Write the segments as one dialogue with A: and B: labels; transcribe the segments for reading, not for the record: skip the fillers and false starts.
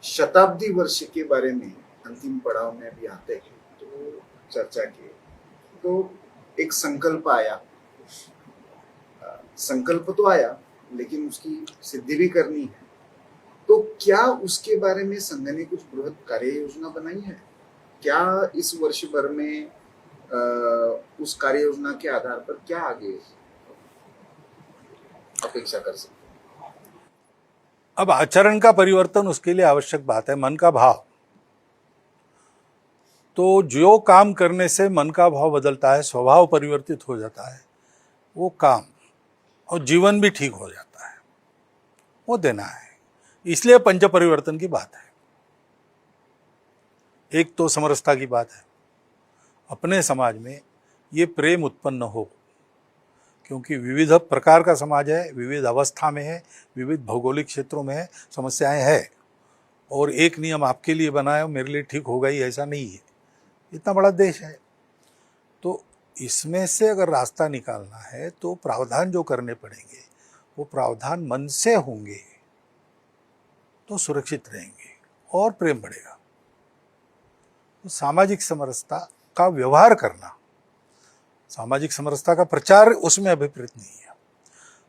A: शताब्दी वर्ष के बारे में अंतिम पड़ाव में अभी आते हैं तो चर्चा की तो एक संकल्प आया। संकल्प तो आया लेकिन उसकी सिद्धि भी करनी है। तो क्या उसके बारे में संघ ने कुछ बृहद कार्य योजना बनाई है? क्या इस वर्ष भर में उस कार्य योजना के आधार पर क्या आगे अपेक्षा कर सकते?
B: अब आचरण का परिवर्तन उसके लिए आवश्यक बात है, मन का भाव। तो जो काम करने से मन का भाव बदलता है, स्वभाव परिवर्तित हो जाता है, वो काम और जीवन भी ठीक हो जाता है, वो देना है। इसलिए पंच परिवर्तन की बात है। एक तो समरसता की बात है, अपने समाज में ये प्रेम उत्पन्न हो, क्योंकि विविध प्रकार का समाज है, विविध अवस्था में है, विविध भौगोलिक क्षेत्रों में है, समस्याएं हैं। और एक नियम आपके लिए बना है मेरे लिए ठीक होगा ही, ऐसा नहीं है। इतना बड़ा देश है, तो इसमें से अगर रास्ता निकालना है तो प्रावधान जो करने पड़ेंगे वो प्रावधान मन से होंगे तो सुरक्षित रहेंगे और प्रेम बढ़ेगा। तो सामाजिक समरसता का व्यवहार करना, सामाजिक समरसता का प्रचार उसमें अभिप्रेत नहीं है।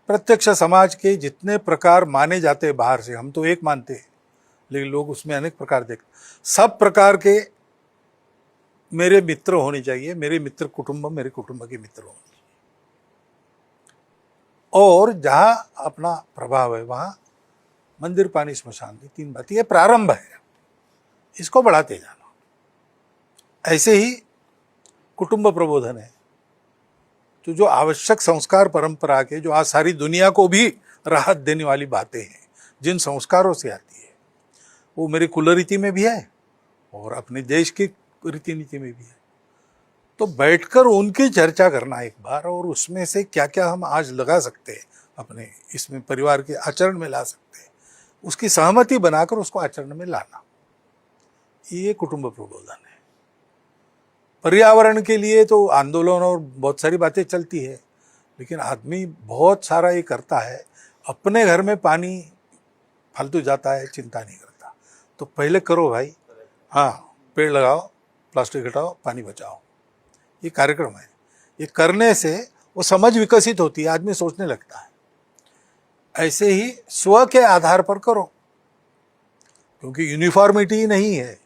B: प्रत्यक्ष समाज के जितने प्रकार माने जाते हैं बाहर से, हम तो एक मानते हैं लेकिन लोग उसमें अनेक प्रकार देखते। सब प्रकार के मेरे मित्र होने चाहिए, मेरे मित्र कुटुंब मेरे कुटुंब के मित्र होने चाहिए, और जहां अपना प्रभाव है वहां मंदिर पानी श्मशान की तीन बात, ये प्रारंभ है, इसको बढ़ाते जाना। ऐसे ही कुटुंब प्रबोधन है, तो जो आवश्यक संस्कार परंपरा के, जो आज सारी दुनिया को भी राहत देने वाली बातें हैं, जिन संस्कारों से आती है, वो मेरी कुल रीति में भी है और अपने देश की रीति नीति में भी है। तो बैठकर उनकी चर्चा करना एक बार, और उसमें से क्या क्या हम आज लगा सकते हैं, अपने इसमें परिवार के आचरण में ला सकते हैं, उसकी सहमति बनाकर उसको आचरण में लाना, ये कुटुंब प्रबोधन है। पर्यावरण के लिए तो आंदोलन और बहुत सारी बातें चलती है, लेकिन आदमी बहुत सारा ये करता है, अपने घर में पानी फालतू जाता है, चिंता नहीं करता। तो पहले करो भाई, हाँ, पेड़ लगाओ, प्लास्टिक हटाओ, पानी बचाओ, ये कार्यक्रम है। ये करने से वो समझ विकसित होती है, आदमी सोचने लगता है। ऐसे ही स्व के आधार पर करो, क्योंकि यूनिफॉर्मिटी नहीं है,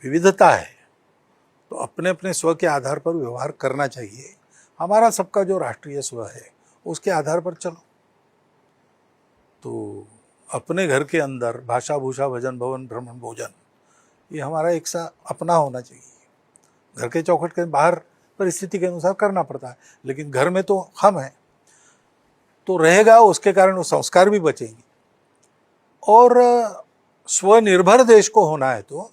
B: विविधता है। तो अपने अपने स्व के आधार पर व्यवहार करना चाहिए। हमारा सबका जो राष्ट्रीय स्व है उसके आधार पर चलो। तो अपने घर के अंदर भाषा भूषा भजन भवन भ्रमण भोजन, ये हमारा एक सा अपना होना चाहिए। घर के चौखट के बाहर परिस्थिति के अनुसार करना पड़ता है, लेकिन घर में तो हम हैं, तो रहेगा, उसके कारण वो संस्कार भी बचेंगे। और स्वनिर्भर देश को होना है तो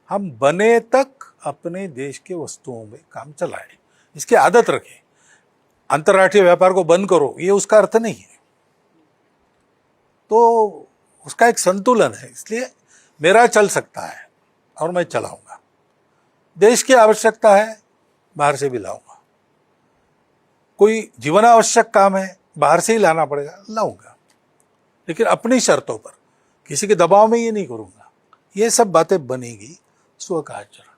B: हम बने तक अपने देश के वस्तुओं में काम चलाएं, इसकी आदत रखें। अंतर्राष्ट्रीय व्यापार को बंद करो, ये उसका अर्थ नहीं है। तो उसका एक संतुलन है। इसलिए मेरा चल सकता है और मैं चलाऊंगा, देश की आवश्यकता है बाहर से भी लाऊंगा, कोई जीवन आवश्यक काम है बाहर से ही लाना पड़ेगा, लाऊंगा, लेकिन अपनी शर्तों पर, किसी के दबाव में ये नहीं करूंगा। ये सब बातें बनेगी स्व का आचरण।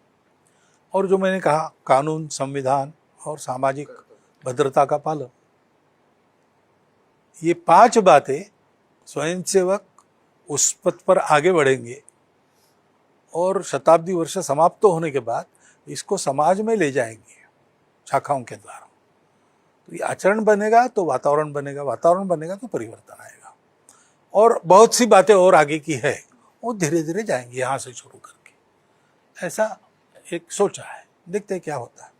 B: और जो मैंने कहा, कानून, संविधान और सामाजिक भद्रता का पालन, ये 5 बातें स्वयंसेवक उस पथ पर आगे बढ़ेंगे और शताब्दी वर्ष समाप्त होने के बाद इसको समाज में ले जाएंगे शाखाओं के द्वारा। तो ये आचरण बनेगा तो वातावरण बनेगा, वातावरण बनेगा तो परिवर्तन आएगा। और बहुत सी बातें और आगे की है, वो धीरे धीरे जाएंगी यहाँ से शुरू करके। ऐसा एक सोचा है, देखते हैं क्या होता है।